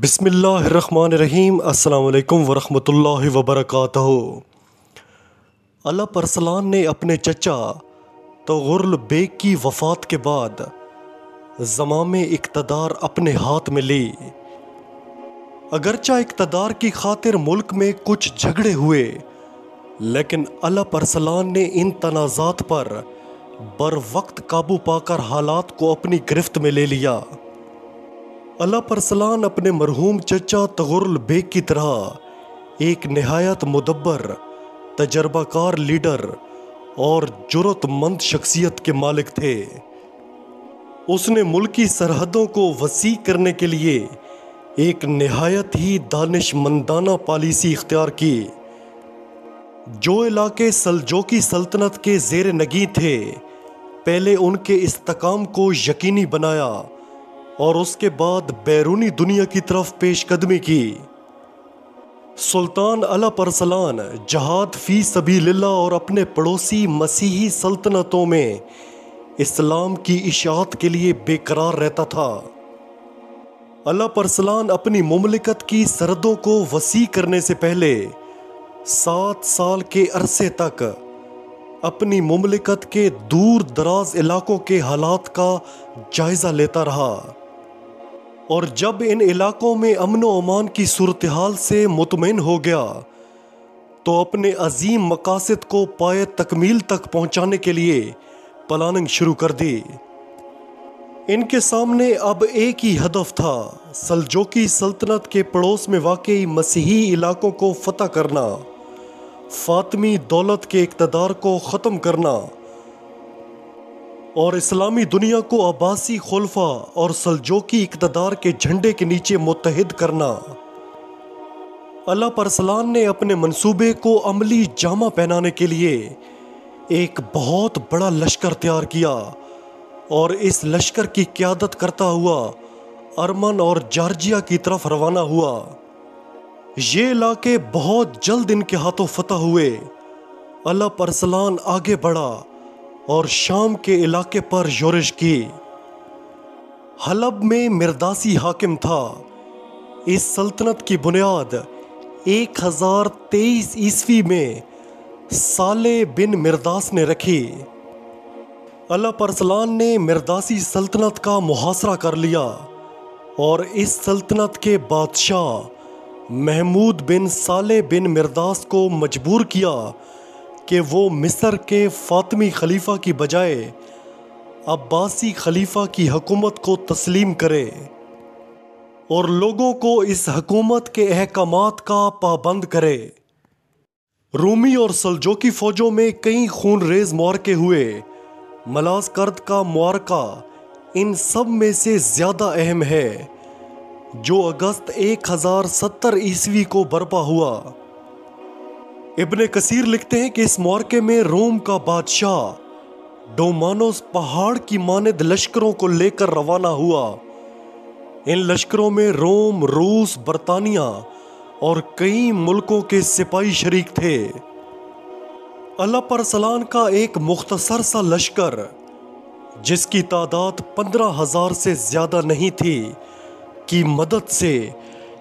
بسم اللہ الرحمن الرحیم۔ السلام علیکم ورحمۃ اللہ وبرکاتہ۔ الپ ارسلان نے اپنے چچا طغرل بیگ کی وفات کے بعد زمام اقتدار اپنے ہاتھ میں لی۔ اگرچہ اقتدار کی خاطر ملک میں کچھ جھگڑے ہوئے، لیکن الپ ارسلان نے ان تنازعات پر بر وقت قابو پا کر حالات کو اپنی گرفت میں لے لیا۔ الپ ارسلان اپنے مرحوم چچا طغرل بیگ کی طرح ایک نہایت مدبر، تجربہ کار لیڈر اور جرأت مند شخصیت کے مالک تھے۔ اس نے ملکی سرحدوں کو وسیع کرنے کے لیے ایک نہایت ہی دانش مندانہ پالیسی اختیار کی۔ جو علاقے سلجوقی سلطنت کے زیر نگیں تھے، پہلے ان کے استحکام کو یقینی بنایا اور اس کے بعد بیرونی دنیا کی طرف پیش قدمی کی۔ سلطان الپ ارسلان جہاد فی سبیل اللہ اور اپنے پڑوسی مسیحی سلطنتوں میں اسلام کی اشاعت کے لیے بے قرار رہتا تھا۔ الپ ارسلان اپنی مملکت کی سرحدوں کو وسیع کرنے سے پہلے 7 سال کے عرصے تک اپنی مملکت کے دور دراز علاقوں کے حالات کا جائزہ لیتا رہا، اور جب ان علاقوں میں امن و امان کی صورتحال سے مطمئن ہو گیا تو اپنے عظیم مقاصد کو پائے تکمیل تک پہنچانے کے لیے پلاننگ شروع کر دی۔ ان کے سامنے اب ایک ہی ہدف تھا: سلجوقی سلطنت کے پڑوس میں واقع مسیحی علاقوں کو فتح کرنا، فاطمی دولت کے اقتدار کو ختم کرنا اور اسلامی دنیا کو عباسی خلفاء اور سلجوقی اقتدار کے جھنڈے کے نیچے متحد کرنا۔ الپ ارسلان نے اپنے منصوبے کو عملی جامہ پہنانے کے لیے ایک بہت بڑا لشکر تیار کیا اور اس لشکر کی قیادت کرتا ہوا ارمن اور جارجیا کی طرف روانہ ہوا۔ یہ علاقے بہت جلد ان کے ہاتھوں فتح ہوئے۔ الپ ارسلان آگے بڑھا اور شام کے علاقے پر یورش کی۔ حلب میں مرداسی حاکم تھا۔ اس سلطنت کی بنیاد 1023 عیسوی میں صالح بن مرداس نے رکھی۔ الپ ارسلان نے مرداسی سلطنت کا محاصرہ کر لیا اور اس سلطنت کے بادشاہ محمود بن صالح بن مرداس کو مجبور کیا کہ وہ مصر کے فاطمی خلیفہ کی بجائے عباسی خلیفہ کی حکومت کو تسلیم کرے اور لوگوں کو اس حکومت کے احکامات کا پابند کرے۔ رومی اور سلجوقی فوجوں میں کئی خون ریز معرکے ہوئے۔ ملازکرد کا معرکہ ان سب میں سے زیادہ اہم ہے، جو اگست 1070 عیسوی کو برپا ہوا۔ ابن کثیر لکھتے ہیں کہ اس معرکے میں روم کا بادشاہ ڈومانوس پہاڑ کی مانند لشکروں کو لے کر روانہ ہوا۔ ان لشکروں میں روم، روس، برطانیہ اور کئی ملکوں کے سپاہی شریک تھے۔ الپ ارسلان کا ایک مختصر سا لشکر، جس کی تعداد 15,000 سے زیادہ نہیں تھی، کی مدد سے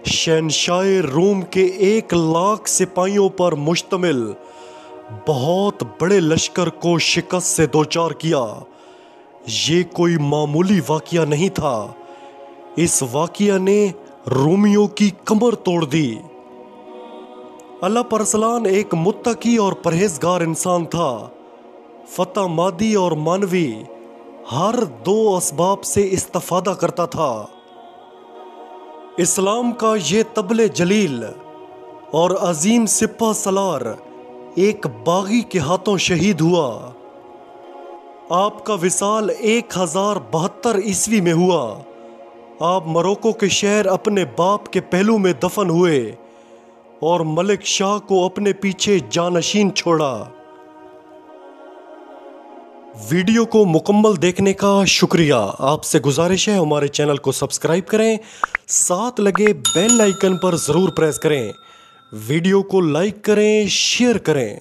شہنشاہ روم کے 1,00,000 سپاہیوں پر مشتمل بہت بڑے لشکر کو شکست سے دوچار کیا۔ یہ کوئی معمولی واقعہ نہیں تھا۔ اس واقعہ نے رومیوں کی کمر توڑ دی۔ الپ ارسلان ایک متقی اور پرہیزگار انسان تھا۔ فتح مادی اور معنوی ہر دو اسباب سے استفادہ کرتا تھا۔ اسلام کا یہ طبل جلیل اور عظیم سپہ سالار ایک باغی کے ہاتھوں شہید ہوا۔ آپ کا وصال 1072 عیسوی میں ہوا۔ آپ مروکو کے شہر اپنے باپ کے پہلو میں دفن ہوئے اور ملک شاہ کو اپنے پیچھے جانشین چھوڑا۔ ویڈیو کو مکمل دیکھنے کا شکریہ۔ آپ سے گزارش ہے ہمارے چینل کو سبسکرائب کریں، ساتھ لگے بیل آئیکن پر ضرور پریس کریں، ویڈیو کو لائک کریں، شیئر کریں۔